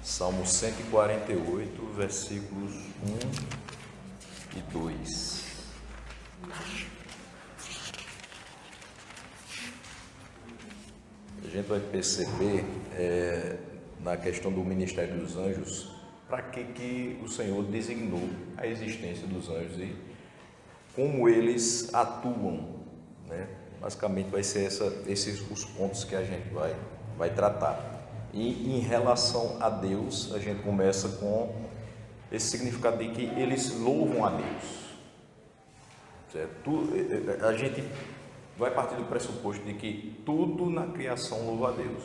Salmo 148, versículos 1 e 2. A gente vai perceber na questão do ministério dos anjos, para que o Senhor designou a existência dos anjos e como eles atuam, né? Basicamente vai ser esses os pontos que a gente vai tratar. E em relação a Deus, a gente começa com esse significado de que eles louvam a Deus, certo? A gente vai partir do pressuposto de que tudo na criação louva a Deus.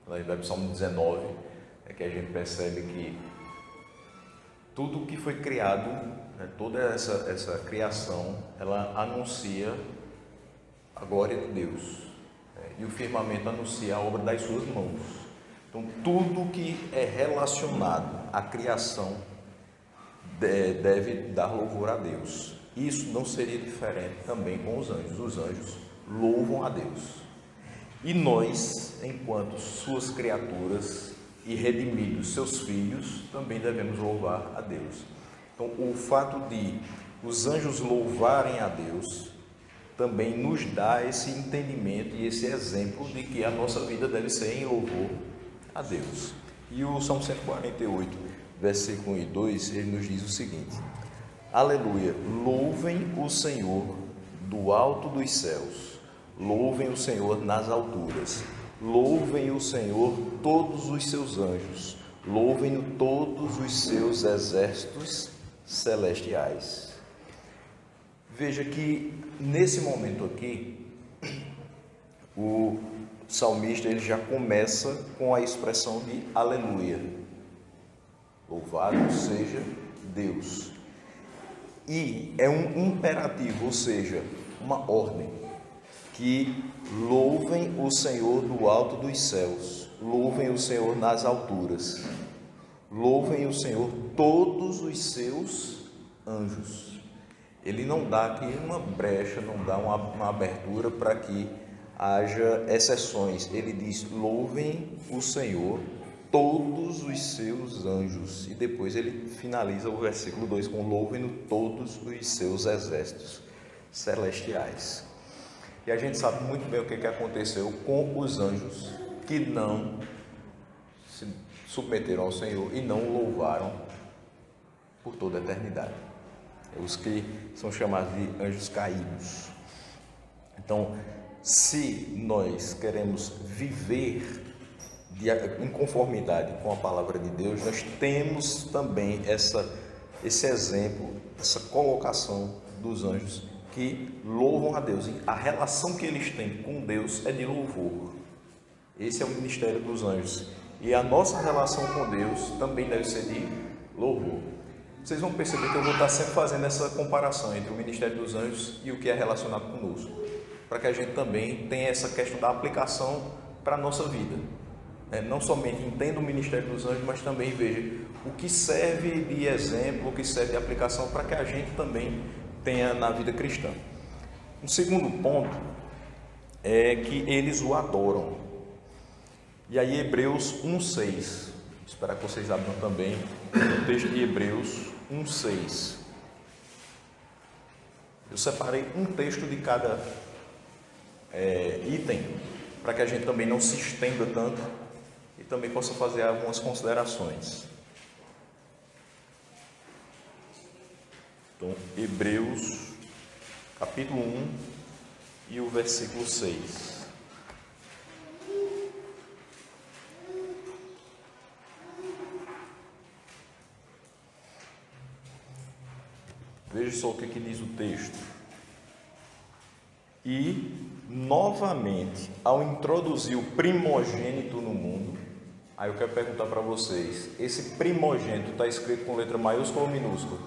Vai para o Salmo 19, é que a gente percebe que tudo que foi criado, né, toda essa criação, ela anuncia a glória de Deus, né, e o firmamento anuncia a obra das suas mãos. Então, tudo que é relacionado à criação deve dar louvor a Deus. Isso não seria diferente também com os anjos. Os anjos louvam a Deus. E nós, enquanto suas criaturas e redimidos, seus filhos, também devemos louvar a Deus. Então, o fato de os anjos louvarem a Deus também nos dá esse entendimento e esse exemplo de que a nossa vida deve ser em louvor a Deus. E o Salmo 148, versículo 1 e 2, ele nos diz o seguinte: Aleluia, louvem o Senhor do alto dos céus, louvem o Senhor nas alturas, louvem o Senhor todos os seus anjos, louvem-no todos os seus exércitos celestiais. Veja que nesse momento aqui, o salmista ele já começa com a expressão de aleluia, louvado seja Deus. E é um imperativo, ou seja, uma ordem, que louvem o Senhor do alto dos céus, louvem o Senhor nas alturas, louvem o Senhor todos os seus anjos. Ele não dá aqui uma brecha, não dá uma abertura para que haja exceções. Ele diz: louvem o Senhor todos os seus anjos, e depois ele finaliza o versículo 2 com louvem-no todos os seus exércitos celestiais. E a gente sabe muito bem o que aconteceu com os anjos que não se submeteram ao Senhor e não o louvaram por toda a eternidade. Os que são chamados de anjos caídos. Então, se nós queremos viver em conformidade com a palavra de Deus, nós temos também esse exemplo, essa colocação dos anjos que louvam a Deus. E a relação que eles têm com Deus é de louvor. Esse é o ministério dos anjos. E a nossa relação com Deus também deve ser de louvor. Vocês vão perceber que eu vou estar sempre fazendo essa comparação entre o ministério dos anjos e o que é relacionado conosco, para que a gente também tenha essa questão da aplicação para a nossa vida. Não somente entenda o ministério dos anjos, mas também veja o que serve de exemplo, o que serve de aplicação para que a gente também tenha na vida cristã. Um segundo ponto é que eles o adoram. E aí Hebreus 1,6, espero que vocês abram também o texto de Hebreus 1,6. Eu separei um texto de cada item, para que a gente também não se estenda tanto e também possa fazer algumas considerações. Então, Hebreus, capítulo 1 e o versículo 6. Veja só o que diz o texto. E, novamente, ao introduzir o primogênito no mundo, aí eu quero perguntar para vocês, esse primogênito está escrito com letra maiúscula ou minúscula?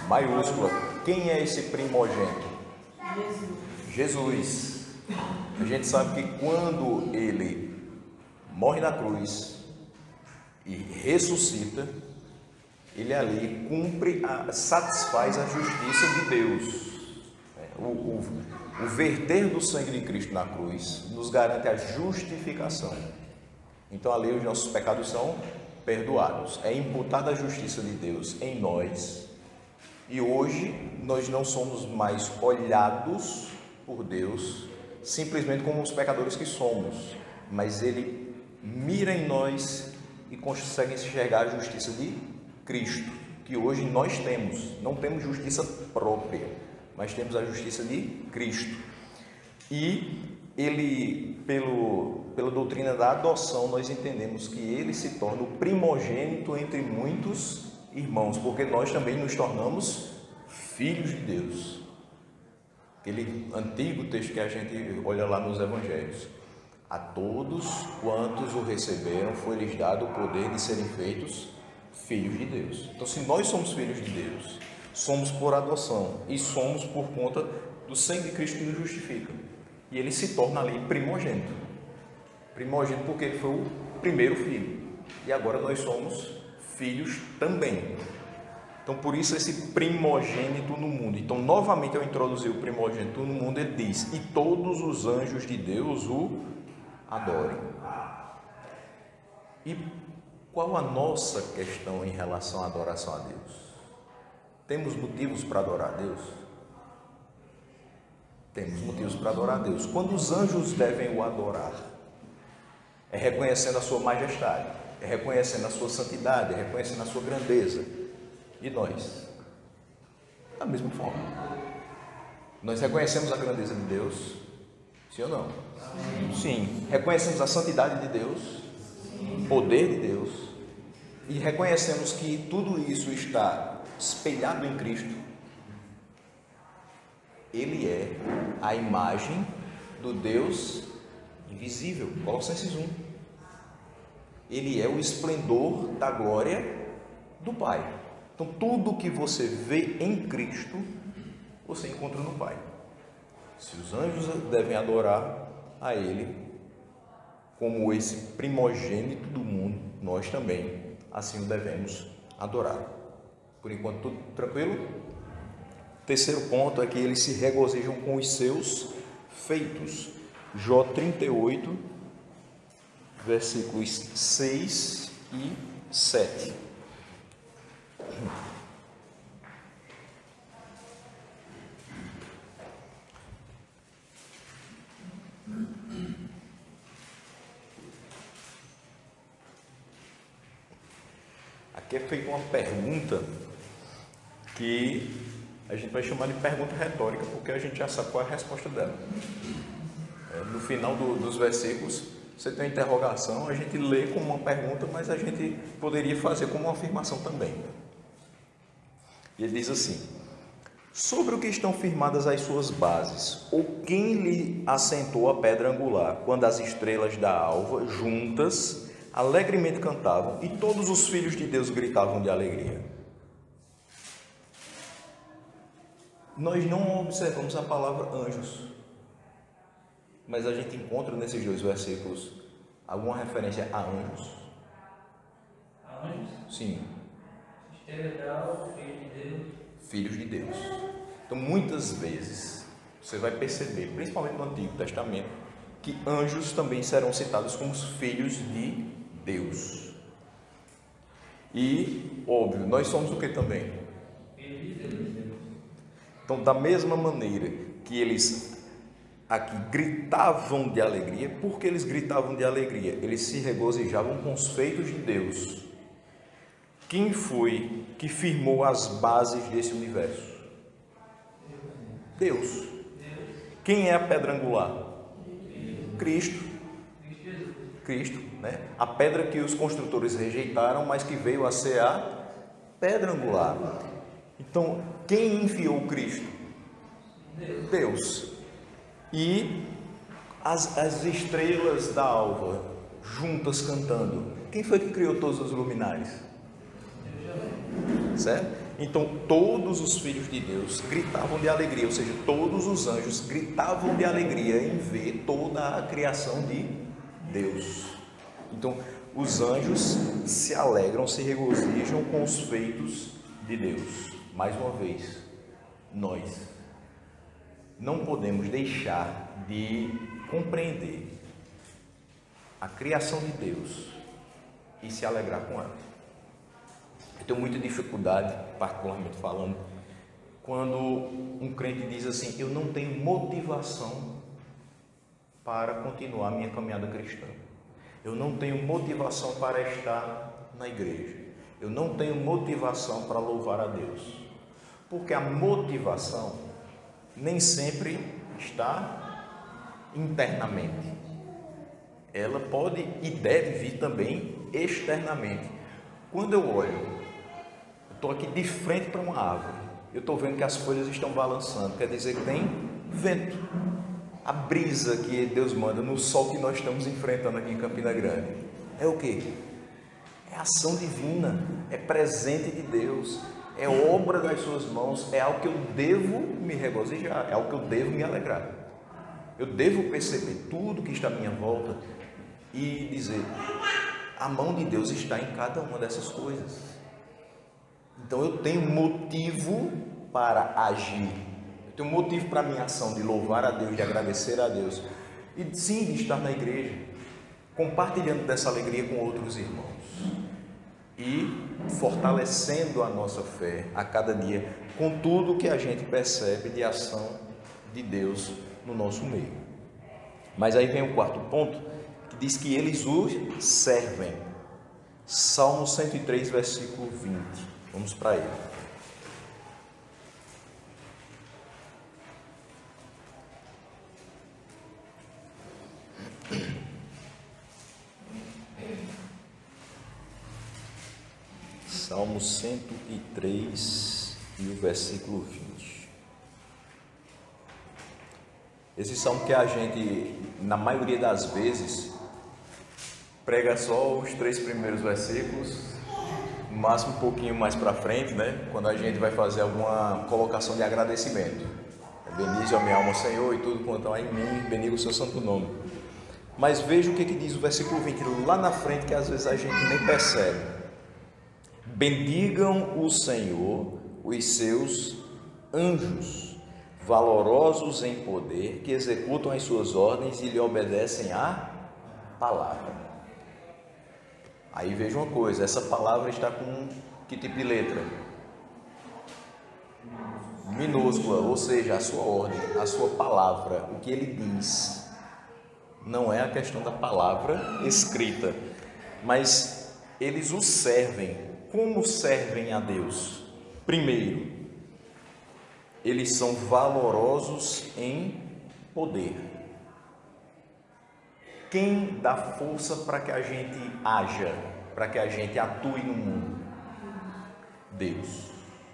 Maiúscula. Quem é esse primogênito? Jesus. A gente sabe que quando ele morre na cruz e ressuscita, ele ali satisfaz a justiça de Deus. O verter do sangue de Cristo na cruz nos garante a justificação. Então ali os nossos pecados são perdoados. É imputada a justiça de Deus em nós. E hoje nós não somos mais olhados por Deus simplesmente como os pecadores que somos, mas Ele mira em nós e consegue enxergar a justiça de Cristo, que hoje nós temos. Não temos justiça própria, mas temos a justiça de Cristo. E Ele, pela doutrina da adoção, nós entendemos que Ele se torna o primogênito entre muitos irmãos, porque nós também nos tornamos filhos de Deus. Aquele antigo texto que a gente olha lá nos Evangelhos: a todos quantos o receberam foi-lhes dado o poder de serem feitos filhos de Deus. Então, se nós somos filhos de Deus, somos por adoção e somos por conta do sangue de Cristo que nos justifica. E Ele se torna ali primogênito. Primogênito porque Ele foi o primeiro filho. E agora nós somos filhos também. Então, por isso esse primogênito no mundo. Então, novamente, ao introduzir o primogênito no mundo, ele diz: e todos os anjos de Deus o adorem. E qual a nossa questão em relação à adoração a Deus? Temos motivos para adorar a Deus? Temos motivos para adorar a Deus. Quando os anjos devem o adorar, é reconhecendo a sua majestade, é reconhecendo a sua santidade, é reconhecendo a sua grandeza. E nós? Da mesma forma. Nós reconhecemos a grandeza de Deus? Sim ou não? Sim. Reconhecemos a santidade de Deus? O poder de Deus? E reconhecemos que tudo isso está espelhado em Cristo. Ele é a imagem do Deus invisível. Colossenses 1. Ele é o esplendor da glória do Pai. Então, tudo que você vê em Cristo, você encontra no Pai. Se os anjos devem adorar a Ele como esse primogênito do mundo, nós também assim o devemos adorar. Por enquanto, tudo tranquilo? Terceiro ponto é que eles se regozijam com os seus feitos. Jó 38, versículos 6 e 7. Aqui é feita uma pergunta que a gente vai chamar de pergunta retórica, porque a gente já sabe qual é a resposta dela. No final dos versículos, você tem uma interrogação, a gente lê como uma pergunta, mas a gente poderia fazer como uma afirmação também. E ele diz assim: sobre o que estão firmadas as suas bases, ou quem lhe assentou a pedra angular, quando as estrelas da alva, juntas, alegremente cantavam, e todos os filhos de Deus gritavam de alegria? Nós não observamos a palavra anjos, mas a gente encontra nesses dois versículos alguma referência a anjos? A anjos? Sim. Estrela, filho de Deus. Filhos de Deus. Então, muitas vezes, você vai perceber, principalmente no Antigo Testamento, que anjos também serão citados como os filhos de Deus. E, óbvio, nós somos o que também? Filho de Deus. Então, da mesma maneira que eles aqui gritavam de alegria, porque eles gritavam de alegria? Eles se regozijavam com os feitos de Deus. Quem foi que firmou as bases desse universo? Deus. Quem é a pedra angular? Cristo. Cristo, né? A pedra que os construtores rejeitaram, mas que veio a ser a pedra angular. Então, quem enviou Cristo? Deus. E as estrelas da alva juntas cantando. Quem foi que criou todos os luminares? Certo? Então, todos os filhos de Deus gritavam de alegria, ou seja, todos os anjos gritavam de alegria em ver toda a criação de Deus. Então, os anjos se alegram, se regozijam com os feitos de Deus. Mais uma vez, nós não podemos deixar de compreender a criação de Deus e se alegrar com ela. Eu tenho muita dificuldade, particularmente falando, quando um crente diz assim: eu não tenho motivação para continuar minha caminhada cristã, eu não tenho motivação para estar na igreja, eu não tenho motivação para louvar a Deus, porque a motivação nem sempre está internamente, ela pode e deve vir também externamente. Quando eu olho, eu estou aqui de frente para uma árvore, eu estou vendo que as folhas estão balançando, quer dizer que tem vento. A brisa que Deus manda no sol que nós estamos enfrentando aqui em Campina Grande é o quê? É ação divina, é presente de Deus, é obra das suas mãos, é algo que eu devo me regozijar, é algo que eu devo me alegrar. Eu devo perceber tudo que está à minha volta e dizer: a mão de Deus está em cada uma dessas coisas. Então eu tenho motivo para agir, eu tenho motivo para a minha ação de louvar a Deus, de agradecer a Deus e sim de estar na igreja, compartilhando dessa alegria com outros irmãos e fortalecendo a nossa fé a cada dia com tudo que a gente percebe de ação de Deus no nosso meio. Mas aí vem o quarto ponto, que diz que eles os servem. Salmo 103, versículo 20. Vamos para ele. Salmo 103 e o versículo 20. Esse salmo que a gente, na maioria das vezes, prega só os 3 primeiros versículos, no máximo um pouquinho mais para frente, né? Quando a gente vai fazer alguma colocação de agradecimento. Bendize a minha alma, Senhor, e tudo quanto há em mim, bendiga o seu santo nome. Mas veja o que diz o versículo 20, lá na frente, que às vezes a gente nem percebe. Bendigam o Senhor, os seus anjos, valorosos em poder, que executam as suas ordens e lhe obedecem à palavra. Aí veja uma coisa, essa palavra está com que tipo de letra? Minúscula, ou seja, a sua ordem, a sua palavra, o que ele diz. Não é a questão da palavra escrita, mas eles o servem. Como servem a Deus? Primeiro, eles são valorosos em poder. Quem dá força para que a gente haja, para que a gente atue no mundo? Deus.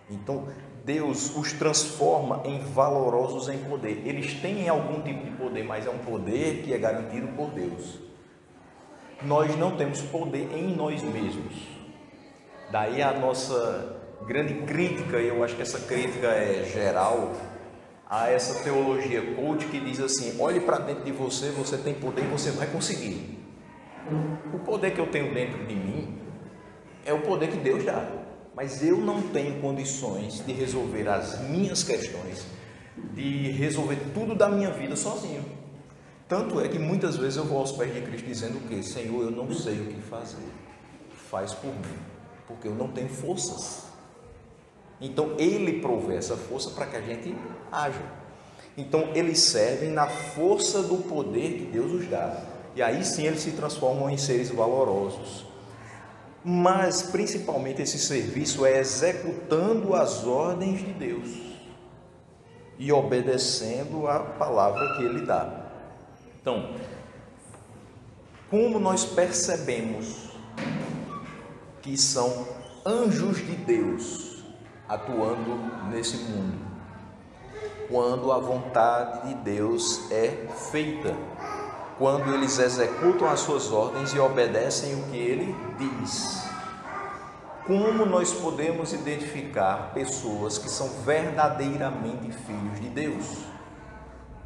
Então, Deus os transforma em valorosos em poder. Eles têm algum tipo de poder, mas é um poder que é garantido por Deus. Nós não temos poder em nós mesmos. Daí a nossa grande crítica, e eu acho que essa crítica é geral, a essa teologia coach que diz assim: olhe para dentro de você, você tem poder e você vai conseguir. O poder que eu tenho dentro de mim é o poder que Deus dá, mas eu não tenho condições de resolver as minhas questões, de resolver tudo da minha vida sozinho. Tanto é que muitas vezes eu vou aos pés de Cristo dizendo o quê? Senhor, eu não sei o que fazer, faz por mim, porque eu não tenho forças. Então Ele provê essa força para que a gente haja. Então eles servem na força do poder que Deus os dá, e aí sim eles se transformam em seres valorosos. Mas principalmente esse serviço é executando as ordens de Deus e obedecendo a palavra que Ele dá. Então, como nós percebemos que são anjos de Deus atuando nesse mundo? Quando a vontade de Deus é feita, quando eles executam as suas ordens e obedecem o que Ele diz. Como nós podemos identificar pessoas que são verdadeiramente filhos de Deus?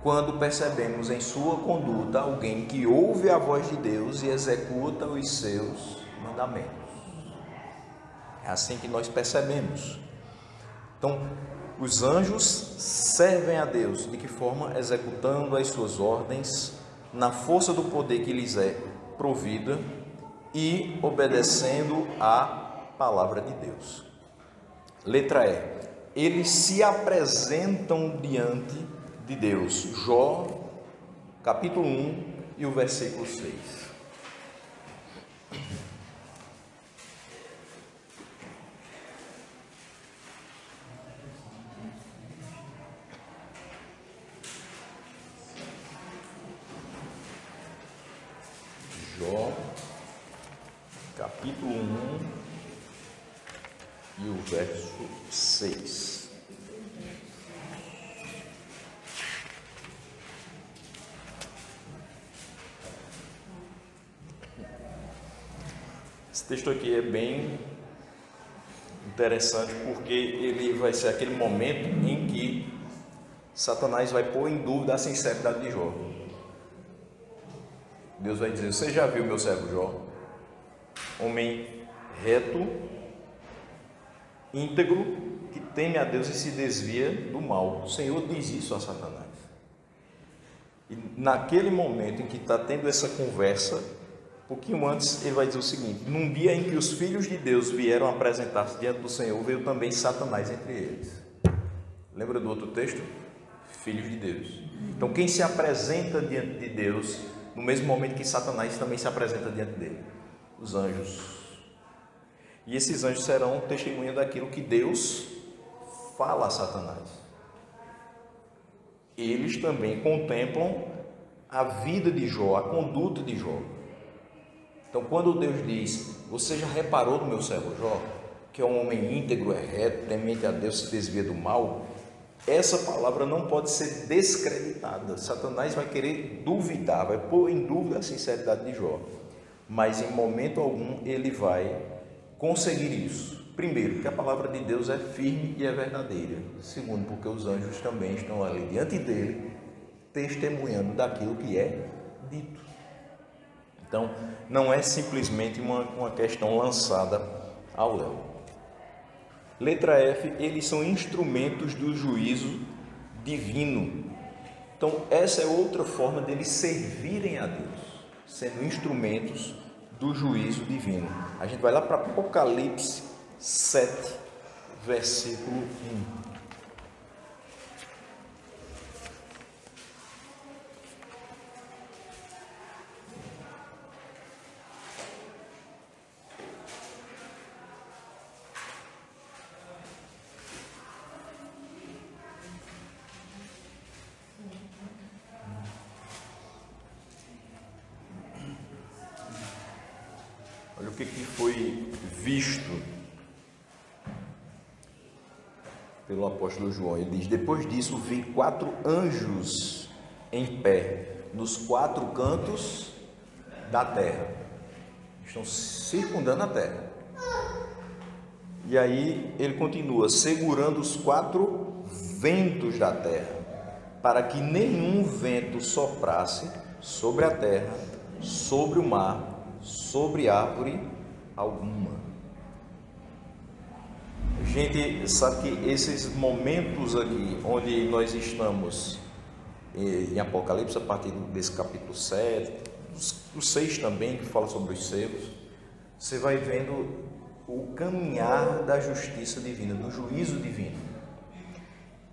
Quando percebemos em sua conduta alguém que ouve a voz de Deus e executa os seus mandamentos. É assim que nós percebemos. Então, os anjos servem a Deus. De que forma? Executando as suas ordens na força do poder que lhes é provida e obedecendo à palavra de Deus. Letra E. Eles se apresentam diante de Deus. Jó, capítulo 1 e o versículo 6. Jó, capítulo 1 e o verso 6. Esse texto aqui é bem interessante porque ele vai ser aquele momento em que Satanás vai pôr em dúvida a sinceridade de Jó. Deus vai dizer: você já viu meu servo Jó? Homem reto, íntegro, que teme a Deus e se desvia do mal. O Senhor diz isso a Satanás. E naquele momento em que está tendo essa conversa, um pouquinho antes, ele vai dizer o seguinte: num dia em que os filhos de Deus vieram apresentar-se diante do Senhor, veio também Satanás entre eles. Lembra do outro texto? Filhos de Deus. Então, quem se apresenta diante de Deus, no mesmo momento que Satanás também se apresenta diante dele? Os anjos. E esses anjos serão testemunha daquilo que Deus fala a Satanás. Eles também contemplam a vida de Jó, a conduta de Jó. Então, quando Deus diz: você já reparou no meu servo Jó, que é um homem íntegro, é reto, temente a Deus, se desvia do mal, essa palavra não pode ser descreditada. Satanás vai querer duvidar, vai pôr em dúvida a sinceridade de Jó, mas em momento algum ele vai conseguir isso. Primeiro, porque a palavra de Deus é firme e é verdadeira. Segundo, porque os anjos também estão ali diante dele, testemunhando daquilo que é dito. Então, não é simplesmente uma questão lançada ao léu. Letra F, eles são instrumentos do juízo divino. Então, essa é outra forma deles servirem a Deus, sendo instrumentos do juízo divino. A gente vai lá para Apocalipse 7, versículo 1. Olha o que foi visto pelo apóstolo João. Ele diz: depois disso vi 4 anjos em pé nos 4 cantos da terra. Estão circundando a terra. E aí ele continua: segurando os 4 ventos da terra, para que nenhum vento soprasse sobre a terra, sobre o mar, sobre árvore alguma. A gente sabe que esses momentos aqui, onde nós estamos em Apocalipse, a partir desse capítulo 7, o 6 também, que fala sobre os selos, você vai vendo o caminhar da justiça divina, do juízo divino.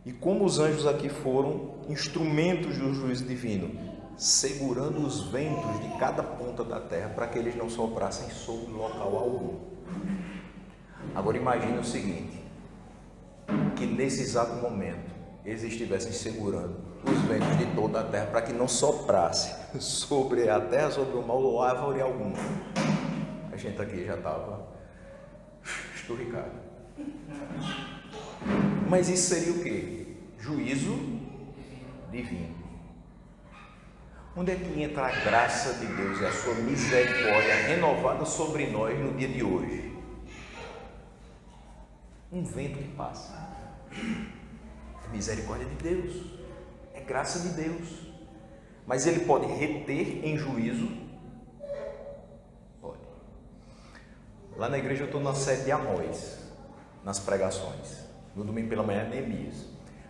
E como os anjos aqui foram instrumentos do juízo divino, segurando os ventos de cada ponta da terra para que eles não soprassem sobre local algum. Agora imagine o seguinte: que nesse exato momento eles estivessem segurando os ventos de toda a terra para que não soprasse sobre a terra, sobre o mal ou árvore alguma. A gente aqui já estava esturricado. Mas isso seria o quê? Juízo divino. Onde é que entra a graça de Deus e a sua misericórdia renovada sobre nós no dia de hoje? Um vento que passa. É misericórdia de Deus, é graça de Deus. Mas ele pode reter em juízo? Pode. Lá na igreja eu estou na série de Amós, nas pregações. No domingo pela manhã, Neemias.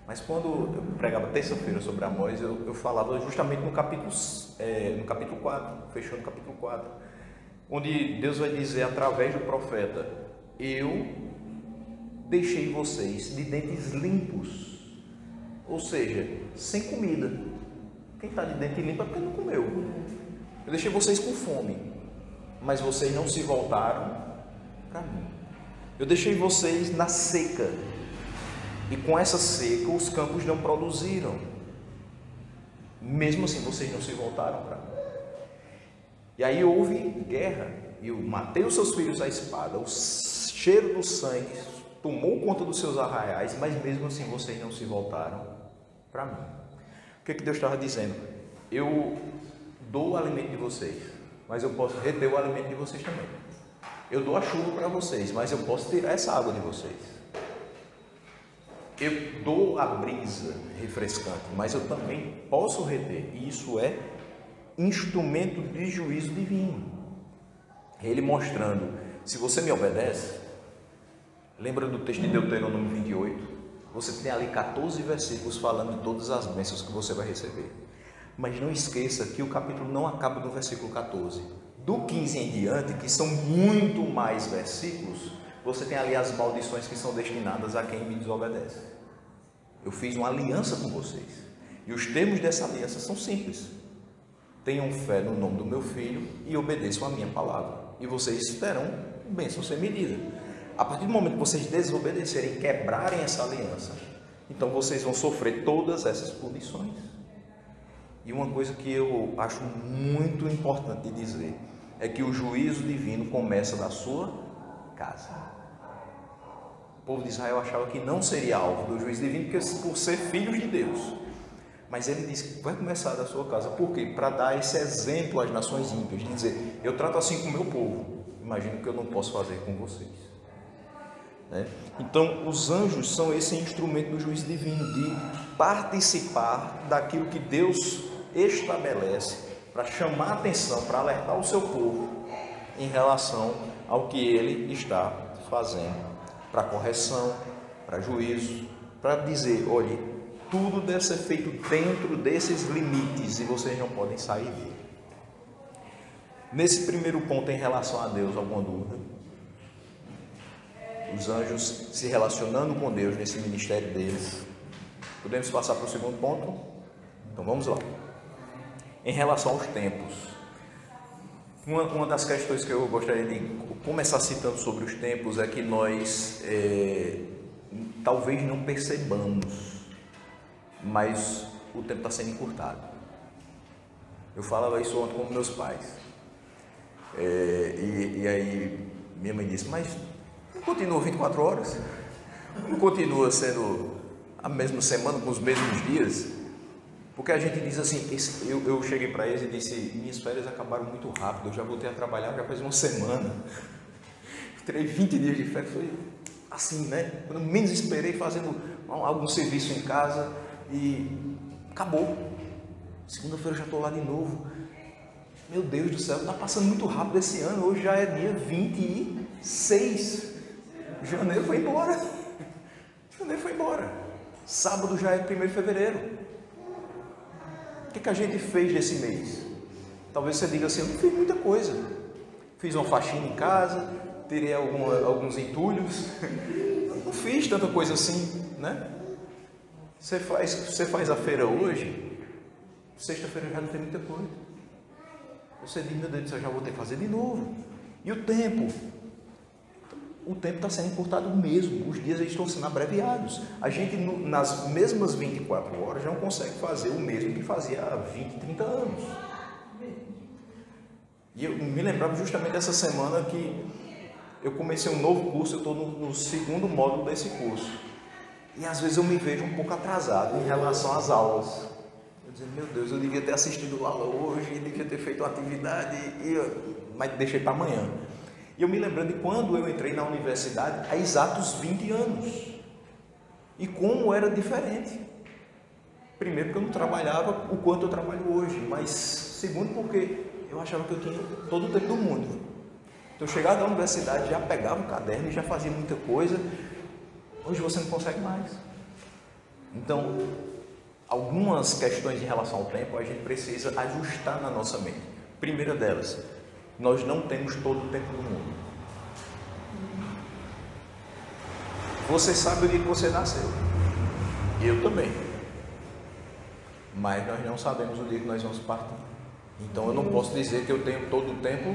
Mas quando eu pregava terça-feira sobre Amós, eu falava justamente no capítulo 4, fechando o capítulo 4, onde Deus vai dizer através do profeta: eu deixei vocês de dentes limpos, ou seja, sem comida. Quem está de dente limpo é porque não comeu. Eu deixei vocês com fome, mas vocês não se voltaram para mim. Eu deixei vocês na seca, e com essa seca os campos não produziram. Mesmo assim vocês não se voltaram para mim. E aí houve guerra, e eu matei os seus filhos à espada, o cheiro do sangue tomou conta dos seus arraiais, mas mesmo assim vocês não se voltaram para mim. O que Deus estava dizendo? Eu dou o alimento de vocês, mas eu posso reter o alimento de vocês também. Eu dou a chuva para vocês, mas eu posso tirar essa água de vocês. Eu dou a brisa refrescante, mas eu também posso reter. E isso é instrumento de juízo divino. Ele mostrando: se você me obedece, lembra do texto de Deuteronômio 28? Você tem ali 14 versículos falando de todas as bênçãos que você vai receber. Mas não esqueça que o capítulo não acaba no versículo 14. Do 15 em diante, que são muito mais versículos, você tem ali as maldições que são destinadas a quem me desobedece. Eu fiz uma aliança com vocês, e os termos dessa aliança são simples: tenham fé no nome do meu filho e obedeçam a minha palavra, e vocês terão bênção sem medida. A partir do momento que vocês desobedecerem, quebrarem essa aliança, então vocês vão sofrer todas essas punições. E uma coisa que eu acho muito importante de dizer é que o juízo divino começa da sua casa. O povo de Israel achava que não seria alvo do juízo divino por ser filhos de Deus. Mas ele disse que vai começar da sua casa. Por quê? Para dar esse exemplo às nações ímpias, de dizer: eu trato assim com o meu povo, imagino que eu não posso fazer com vocês. Então, os anjos são esse instrumento do juízo divino, de participar daquilo que Deus estabelece para chamar a atenção, para alertar o seu povo em relação ao que ele está fazendo, para correção, para juízo, para dizer: olhe, tudo deve ser feito dentro desses limites e vocês não podem sair dele. Nesse primeiro ponto, em relação a Deus, alguma dúvida? Os anjos se relacionando com Deus nesse ministério deles. Podemos passar para o segundo ponto? Então vamos lá. Em relação aos tempos, uma das questões que eu gostaria de começar citando sobre os tempos é que nós talvez não percebamos, mas o tempo está sendo encurtado. Eu falava isso ontem com meus pais, e aí minha mãe disse: mas não continua 24 horas? Não continua sendo a mesma semana, com os mesmos dias? Porque a gente diz assim, eu cheguei para eles e disse: minhas férias acabaram muito rápido, eu já voltei a trabalhar já faz uma semana, terei 20 dias de férias. Foi assim, né? Quando eu menos esperei, fazendo algum serviço em casa, e acabou. Segunda-feira eu já estou lá de novo. Meu Deus do céu, está passando muito rápido esse ano. Hoje já é dia 26. Janeiro foi embora. Janeiro foi embora. Sábado já é 1º de fevereiro. O que a gente fez nesse mês? Talvez você diga assim: eu não fiz muita coisa. Fiz uma faxina em casa, tirei alguns entulhos. Não fiz tanta coisa assim, né? Você faz a feira hoje, sexta-feira já não tem muita coisa. Você diz: meu Deus do céu, já vou ter que fazer de novo. E o tempo? O tempo está sendo encurtado mesmo, os dias estão sendo abreviados. A gente, nas mesmas 24 horas, não consegue fazer o mesmo que fazia há 20, 30 anos. E eu me lembrava justamente dessa semana que eu comecei um novo curso, eu estou no segundo módulo desse curso. E às vezes eu me vejo um pouco atrasado em relação às aulas. Eu dizendo: meu Deus, eu devia ter assistido a aula hoje, devia ter feito uma atividade, mas deixei para amanhã. E eu me lembrando de quando eu entrei na universidade, há exatos 20 anos. E como era diferente. Primeiro, porque eu não trabalhava o quanto eu trabalho hoje. Mas segundo, porque eu achava que eu tinha todo o tempo do mundo. Então eu chegava da universidade, já pegava o caderno e já fazia muita coisa. Hoje você não consegue mais. Então, algumas questões em relação ao tempo a gente precisa ajustar na nossa mente. Primeira delas, nós não temos todo o tempo do mundo. Você sabe o dia que você nasceu. Eu também. Mas nós não sabemos o dia que nós vamos partir. Então eu não posso dizer que eu tenho todo o tempo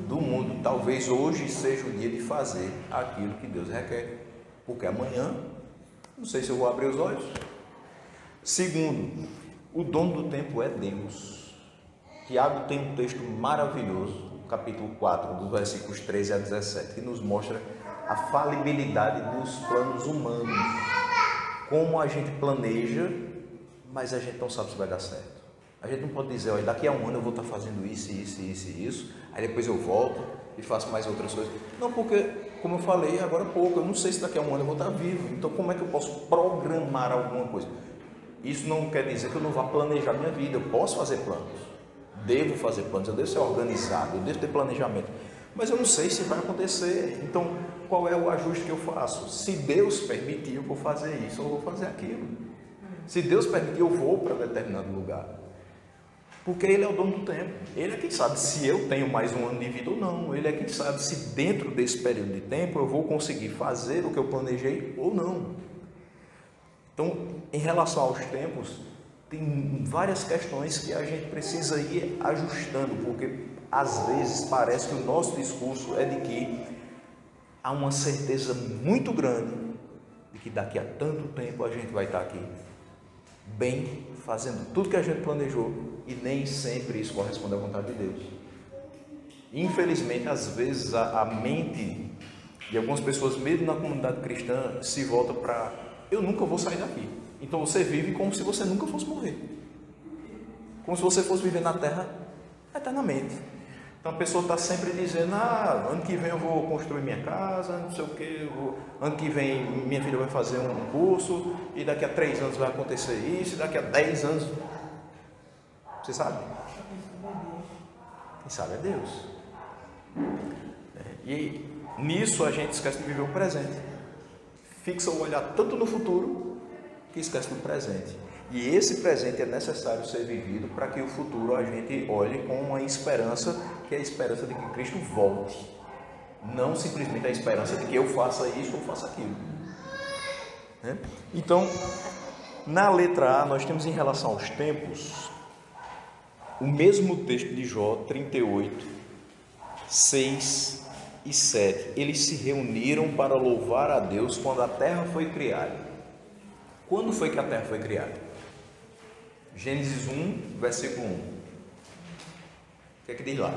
do mundo. Talvez hoje seja o dia de fazer aquilo que Deus requer. Porque amanhã, não sei se eu vou abrir os olhos. Segundo, o dono do tempo é Deus. Tiago tem um texto maravilhoso, capítulo 4, dos versículos 13 a 17, que nos mostra a falibilidade dos planos humanos. Como a gente planeja, mas a gente não sabe se vai dar certo. A gente não pode dizer, olha, daqui a um ano eu vou estar fazendo isso, aí depois eu volto e faço mais outras coisas. Não, porque, como eu falei agora há pouco, eu não sei se daqui a um ano eu vou estar vivo. Então, como é que eu posso programar alguma coisa? Isso não quer dizer que eu não vá planejar minha vida. Eu posso fazer planos, devo fazer planos, eu devo ser organizado, eu devo ter planejamento, mas eu não sei se vai acontecer. Então, qual é o ajuste que eu faço? Se Deus permitir, eu vou fazer isso, eu vou fazer aquilo. Se Deus permitir, eu vou para determinado lugar, porque Ele é o dono do tempo. Ele é quem sabe se eu tenho mais um ano de vida ou não. Ele é quem sabe se dentro desse período de tempo eu vou conseguir fazer o que eu planejei ou não. Então, em relação aos tempos, tem várias questões que a gente precisa ir ajustando, porque às vezes parece que o nosso discurso é de que há uma certeza muito grande de que daqui a tanto tempo a gente vai estar aqui, bem, fazendo tudo que a gente planejou, e nem sempre isso corresponde à vontade de Deus. Infelizmente, às vezes a mente de algumas pessoas, mesmo na comunidade cristã, se volta para: eu nunca vou sair daqui. Então você vive como se você nunca fosse morrer, como se você fosse viver na terra eternamente. Então a pessoa está sempre dizendo: ano que vem eu vou construir minha casa, não sei o que, ano que vem minha filha vai fazer um curso, e daqui a 3 anos vai acontecer isso, e daqui a 10 anos. Você sabe? Quem sabe é Deus. E nisso a gente esquece de viver o presente. Fixa o olhar tanto no futuro que esquece do presente. E esse presente é necessário ser vivido para que o futuro a gente olhe com uma esperança, que é a esperança de que Cristo volte. Não simplesmente a esperança de que eu faça isso ou faça aquilo. Então, na letra A, nós temos em relação aos tempos o mesmo texto de Jó 38, 6 e 7. Eles se reuniram para louvar a Deus quando a terra foi criada. Quando foi que a terra foi criada? Gênesis 1, versículo 1. O que é que diz lá?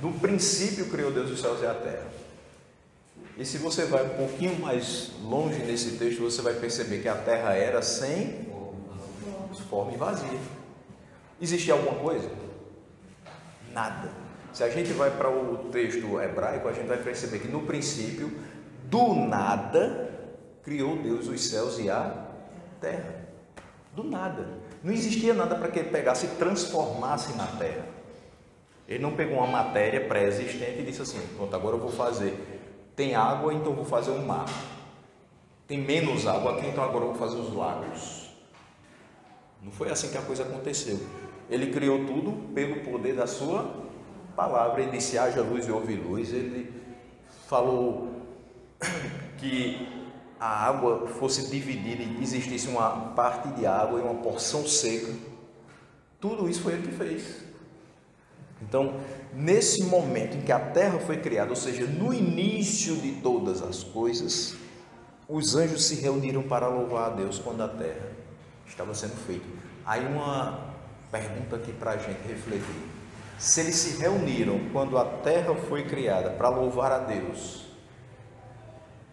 No princípio criou Deus os céus e a terra. E se você vai um pouquinho mais longe nesse texto, você vai perceber que a terra era sem forma e vazia. Existia alguma coisa? Nada. Se a gente vai para o texto hebraico, a gente vai perceber que no princípio, do nada, criou Deus os céus e a terra. Do nada. Não existia nada para que ele pegasse e transformasse na terra. Ele não pegou uma matéria pré-existente e disse assim: pronto, agora eu vou fazer. Tem água, então eu vou fazer um mar. Tem menos água aqui, então agora eu vou fazer os lagos. Não foi assim que a coisa aconteceu. Ele criou tudo pelo poder da sua palavra. Ele disse: haja luz e houve luz. Ele falou que a água fosse dividida e existisse uma parte de água e uma porção seca. Tudo isso foi ele que fez. Então, nesse momento em que a terra foi criada, ou seja, no início de todas as coisas, os anjos se reuniram para louvar a Deus quando a terra estava sendo feita. Aí uma pergunta aqui para a gente refletir: se eles se reuniram quando a terra foi criada para louvar a Deus,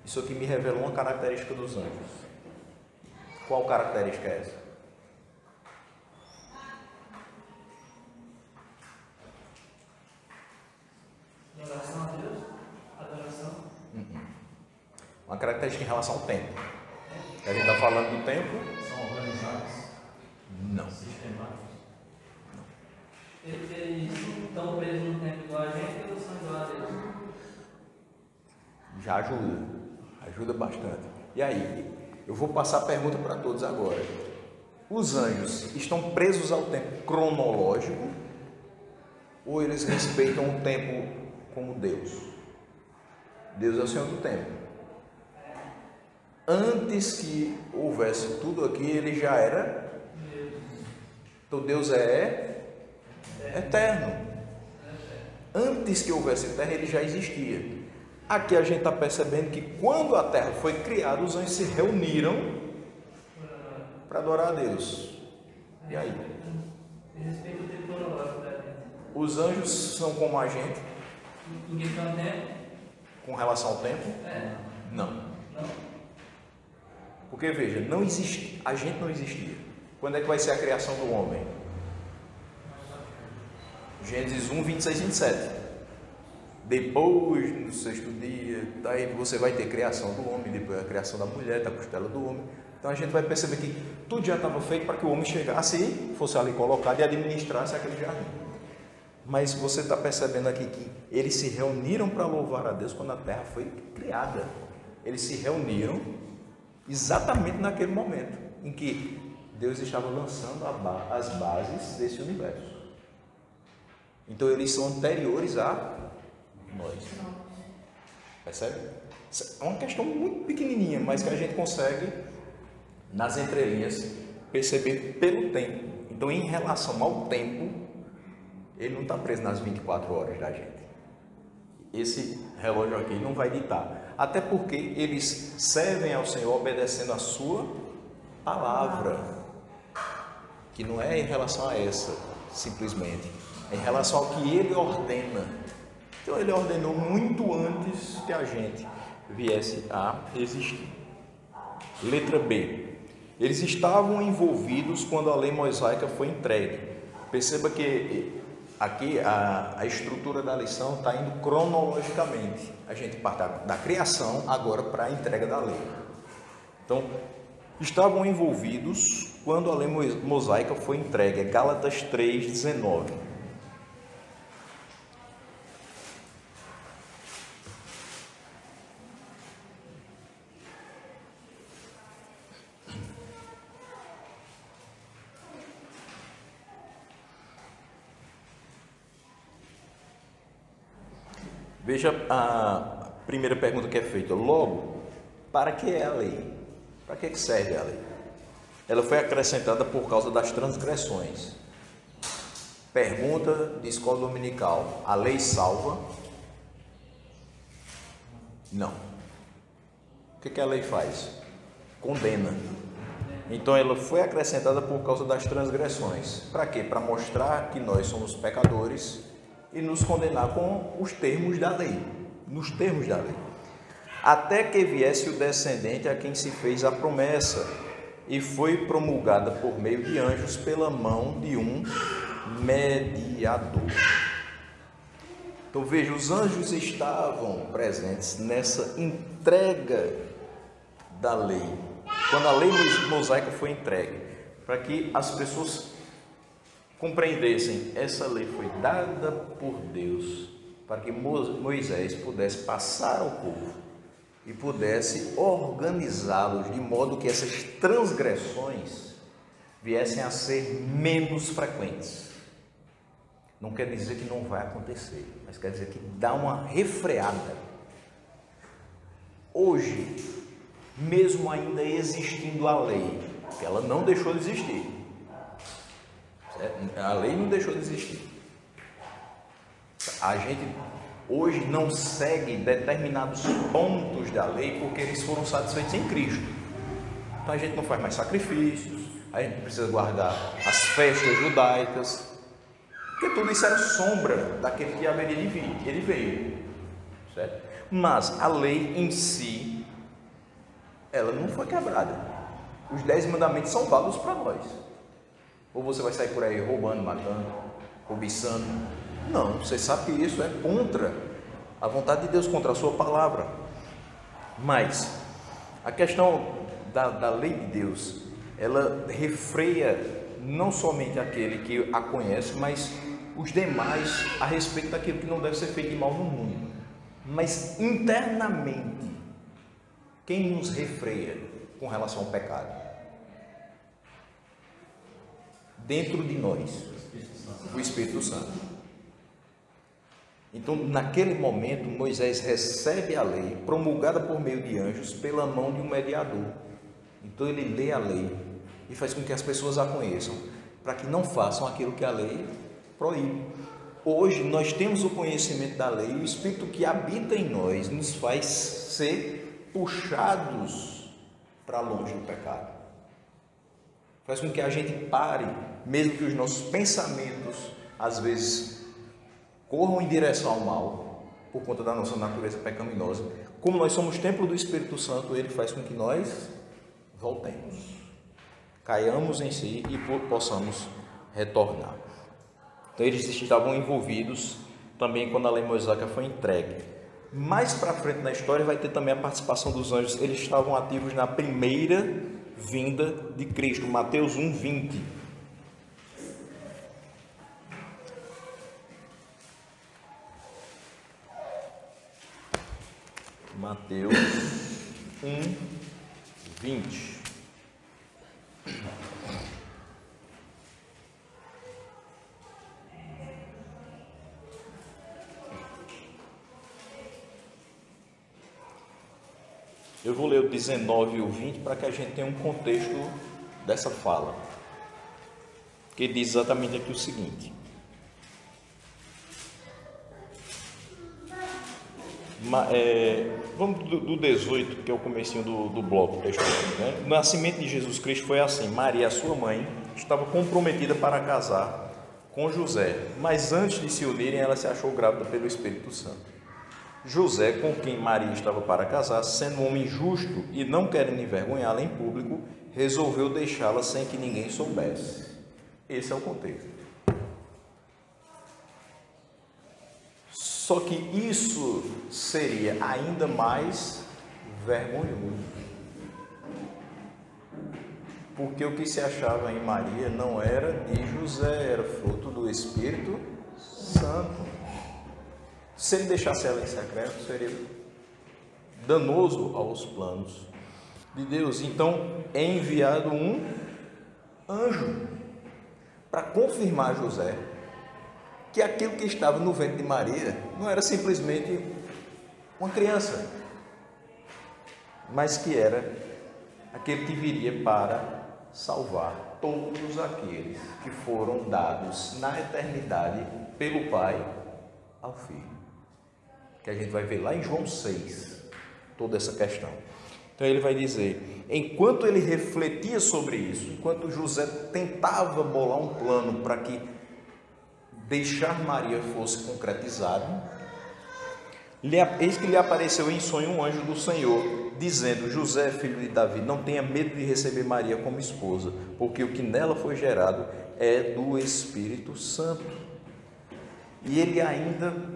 isso aqui me revelou uma característica dos anjos. Qual característica é essa? Adoração a Deus? Adoração? Uma característica em relação ao tempo. A gente está falando do tempo? São organizados? Não. Sistemáticos? Não. Eles estão presos no tempo igual a gente ou são igual a Deus? Já ajuda. Ajuda bastante. E aí, eu vou passar a pergunta para todos agora. Os anjos estão presos ao tempo cronológico ou eles respeitam o tempo como Deus? Deus é o Senhor do tempo. Antes que houvesse tudo aqui, ele já era. Então Deus é eterno. Antes que houvesse terra, ele já existia. Aqui a gente está percebendo que quando a terra foi criada, os anjos se reuniram para adorar a Deus. E aí? Respeito o tempo cronológico da gente. Os anjos são como a gente Em questão de tempo? com relação ao tempo? Não. Não? Porque veja, não existe, a gente não existia. Quando é que vai ser a criação do homem? Gênesis 1, 26 e 27. Depois, no sexto dia, daí você vai ter criação do homem, depois a criação da mulher, da costela do homem. Então a gente vai perceber que tudo já estava feito para que o homem chegasse e fosse ali colocado e administrasse aquele jardim. Mas você está percebendo aqui que eles se reuniram para louvar a Deus quando a terra foi criada. Eles se reuniram exatamente naquele momento em que Deus estava lançando as bases desse universo. Então eles são anteriores a nós. Percebe? É uma questão muito pequenininha, mas que a gente consegue, nas entrelinhas, perceber pelo tempo. Então, em relação ao tempo, ele não está preso nas 24 horas da gente. Esse relógio aqui não vai ditar. Até porque eles servem ao Senhor obedecendo a sua palavra, que não é em relação a essa, simplesmente. É em relação ao que ele ordena. Então ele ordenou muito antes que a gente viesse a existir. Letra B. Eles estavam envolvidos quando a lei mosaica foi entregue. Perceba que aqui a estrutura da lição está indo cronologicamente. A gente parte da criação agora para a entrega da lei. Então, estavam envolvidos quando a lei mosaica foi entregue. É Gálatas 3:19. Veja a primeira pergunta que é feita. Logo, para que é a lei? Para que serve a lei? Ela foi acrescentada por causa das transgressões. Pergunta de escola dominical: a lei salva? Não. O que a lei faz? Condena. Então ela foi acrescentada por causa das transgressões. Para quê? Para mostrar que nós somos pecadores e nos condenar com os termos da lei, nos termos da lei. Até que viesse o descendente a quem se fez a promessa, e foi promulgada por meio de anjos pela mão de um mediador. Então veja, os anjos estavam presentes nessa entrega da lei, quando a lei mosaica foi entregue, para que as pessoas compreendessem, essa lei foi dada por Deus para que Moisés pudesse passar ao povo e pudesse organizá-los de modo que essas transgressões viessem a ser menos frequentes. Não quer dizer que não vai acontecer, mas quer dizer que dá uma refreada. Hoje, mesmo ainda existindo a lei, que ela não deixou de existir, a lei não deixou de existir. A gente hoje não segue determinados pontos da lei porque eles foram satisfeitos em Cristo. Então a gente não faz mais sacrifícios, a gente precisa guardar as festas judaicas, porque tudo isso era sombra daquele que haveria de vir. Ele veio, certo? Mas a lei em si, ela não foi quebrada. Os 10 mandamentos são válidos para nós. Ou você vai sair por aí roubando, matando, cobiçando? Não, você sabe que isso é contra a vontade de Deus, contra a sua palavra. Mas a questão da lei de Deus, ela refreia não somente aquele que a conhece, mas os demais a respeito daquilo que não deve ser feito de mal no mundo. Mas internamente, Quem nos refreia com relação ao pecado? Dentro de nós, o Espírito Santo. Então, naquele momento, Moisés recebe a lei, promulgada por meio de anjos, pela mão de um mediador. Então, ele lê a lei e faz com que as pessoas a conheçam, para que não façam aquilo que a lei proíbe. Hoje, nós temos o conhecimento da lei, e o Espírito que habita em nós nos faz ser puxados para longe do pecado. Faz com que a gente pare, mesmo que os nossos pensamentos, às vezes, corram em direção ao mal, por conta da nossa natureza pecaminosa. Como nós somos templo do Espírito Santo, ele faz com que nós voltemos, caiamos em si e possamos retornar. Então, eles estavam envolvidos também quando a lei mosaica foi entregue. Mais para frente na história vai ter também a participação dos anjos. Eles estavam ativos na primeira vinda de Cristo, Mateus 1:20. Mateus 1:20. Eu vou ler o 19 e o 20 para que a gente tenha um contexto dessa fala, que diz exatamente aqui o seguinte: vamos do 18, que é o comecinho do bloco textual, né? O nascimento de Jesus Cristo foi assim: Maria, sua mãe, estava comprometida para casar com José, mas antes de se unirem, ela se achou grávida pelo Espírito Santo. José, com quem Maria estava para casar, sendo um homem justo e não querendo envergonhá-la em público, resolveu deixá-la sem que ninguém soubesse. Esse é o contexto. Só que isso seria ainda mais vergonhoso, porque o que se achava em Maria não era de José, era fruto do Espírito Santo. Se ele deixasse ela em secreto, seria danoso aos planos de Deus. Então é enviado um anjo para confirmar a José que aquilo que estava no ventre de Maria não era simplesmente uma criança, mas que era aquele que viria para salvar todos aqueles que foram dados na eternidade pelo Pai ao Filho. Que a gente vai ver lá em João 6, toda essa questão. Então ele vai dizer, enquanto ele refletia sobre isso, enquanto José tentava bolar um plano para que deixar Maria fosse concretizado, eis que lhe apareceu em sonho um anjo do Senhor, dizendo: José, filho de Davi, não tenha medo de receber Maria como esposa, porque o que nela foi gerado é do Espírito Santo. E ele ainda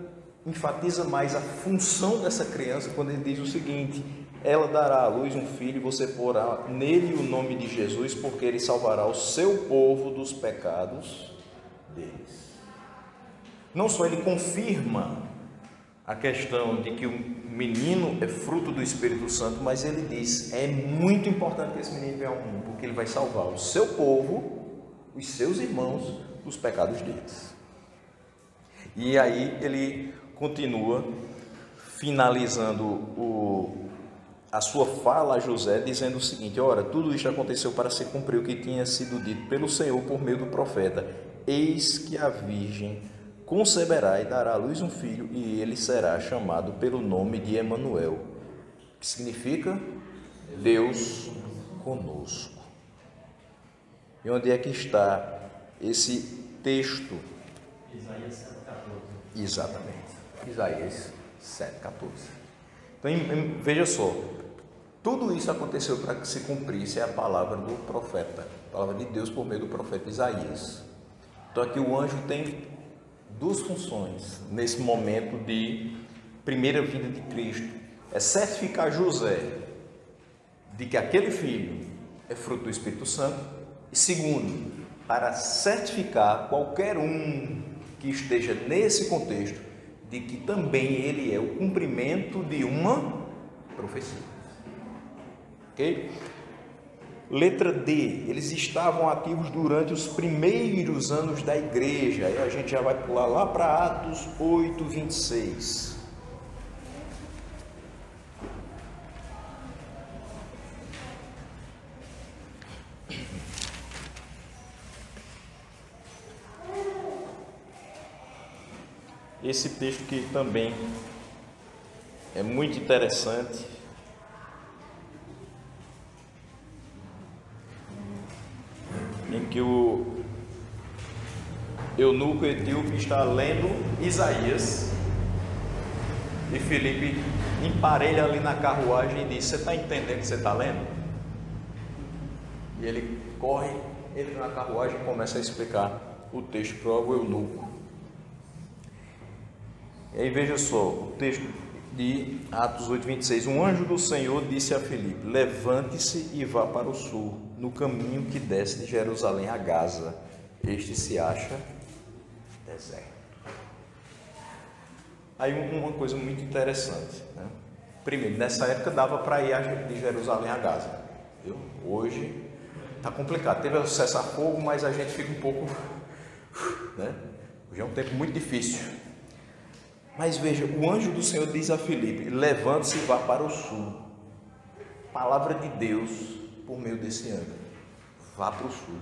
enfatiza mais a função dessa criança quando ele diz o seguinte: ela dará à luz um filho e você porá nele o nome de Jesus, porque ele salvará o seu povo dos pecados deles. Não só ele confirma a questão de que o menino é fruto do Espírito Santo, mas ele diz, é muito importante que esse menino venha ao mundo, porque ele vai salvar o seu povo, os seus irmãos, dos pecados deles. E aí ele continua finalizando a sua fala a José, dizendo o seguinte: ora, tudo isto aconteceu para se cumprir o que tinha sido dito pelo Senhor por meio do profeta: eis que a virgem conceberá e dará à luz um filho, e ele será chamado pelo nome de Emanuel, que significa Deus conosco. E onde é que está esse texto? Isaías 7,14. Exatamente, Isaías 7,14. Então veja só, tudo isso aconteceu para que se cumprisse a palavra do profeta, a palavra de Deus por meio do profeta Isaías. Então aqui o anjo tem duas funções nesse momento de primeira vinda de Cristo: é certificar José de que aquele filho é fruto do Espírito Santo, e segundo, para certificar qualquer um que esteja nesse contexto de que também ele é o cumprimento de uma profecia. Ok? Letra D, eles estavam ativos durante os primeiros anos da igreja. Aí a gente já vai pular lá para Atos 8, 26. Esse texto que também é muito interessante. Em que o eunuco etíope está lendo Isaías e Filipe emparelha ali na carruagem e diz: você está entendendo o que você está lendo? E ele corre, entra na carruagem e começa a explicar o texto para o eunuco. E aí veja só, o texto de Atos 8, 26. Um anjo do Senhor disse a Filipe: levante-se e vá para o sul, no caminho que desce de Jerusalém a Gaza. Este se acha deserto. Aí uma coisa muito interessante, né? Primeiro, nessa época dava para ir de Jerusalém a Gaza, viu? Hoje está complicado. Teve o cessar-fogo, mas a gente fica um pouco, né? Hoje é um tempo muito difícil. Mas veja, o anjo do Senhor diz a Filipe: levante-se e vá para o sul. Palavra de Deus por meio desse anjo: vá para o sul,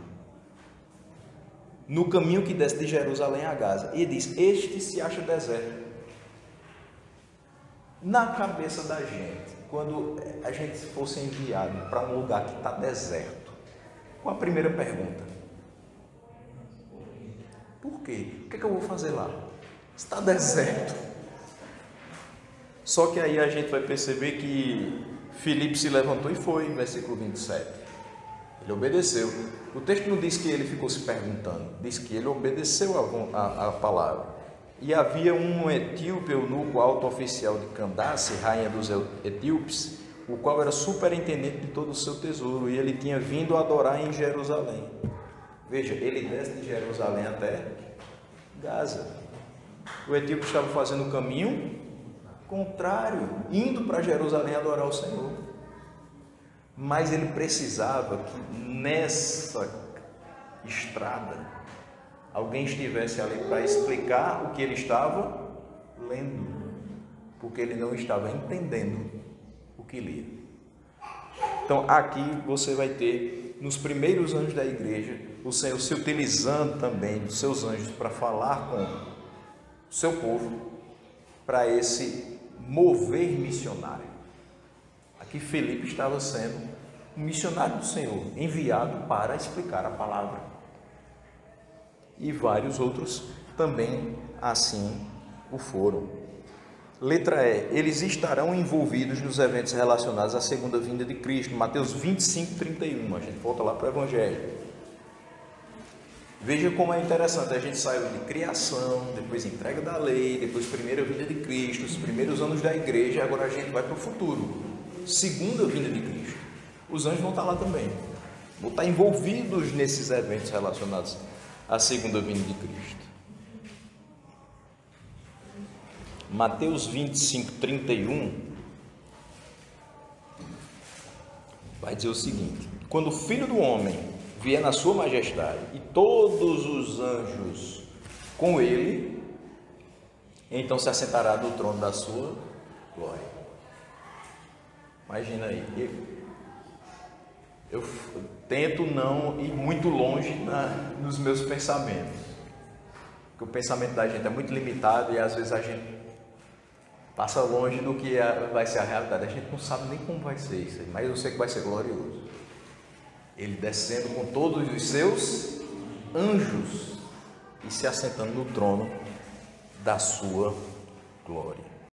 no caminho que desce de Jerusalém a Gaza. E diz: este se acha deserto. Na cabeça da gente, quando a gente fosse enviado para um lugar que está deserto, qual a primeira pergunta? Por quê? O que é que eu vou fazer lá? Está deserto. Só que aí a gente vai perceber que Filipe se levantou e foi, versículo 27. Ele obedeceu. O texto não diz que ele ficou se perguntando, diz que ele obedeceu a palavra. E havia um etíope, eunuco, alto oficial de Candace, rainha dos etíopes, o qual era superintendente de todo o seu tesouro, e ele tinha vindo adorar em Jerusalém. Veja, ele desce de Jerusalém até Gaza. O etíope estava fazendo o caminho contrário, indo para Jerusalém adorar o Senhor. Mas ele precisava que nessa estrada alguém estivesse ali para explicar o que ele estava lendo, porque ele não estava entendendo o que lia. Então aqui você vai ter, nos primeiros anos da igreja, o Senhor se utilizando também dos seus anjos para falar com o seu povo, para esse mover missionário. Aqui Filipe estava sendo um missionário do Senhor, enviado para explicar a palavra. E vários outros também assim o foram. Letra E, eles estarão envolvidos nos eventos relacionados à segunda vinda de Cristo, Mateus 25, 31, a gente volta lá para o Evangelho. Veja como é interessante, a gente saiu de criação, depois entrega da lei, depois primeira vinda de Cristo, os primeiros anos da igreja, agora a gente vai para o futuro, segunda vinda de Cristo. Os anjos vão estar lá também, vão estar envolvidos nesses eventos relacionados à segunda vinda de Cristo. Mateus 25, 31 vai dizer o seguinte: quando o Filho do Homem vier na sua majestade e todos os anjos com ele, então se assentará do trono da sua glória. Imagina aí, eu tento não ir muito longe nos meus pensamentos, porque o pensamento da gente é muito limitado e às vezes a gente passa longe do que vai ser a realidade. A gente não sabe nem como vai ser isso, mas eu sei que vai ser glorioso. Ele descendo com todos os seus anjos e se assentando no trono da sua glória.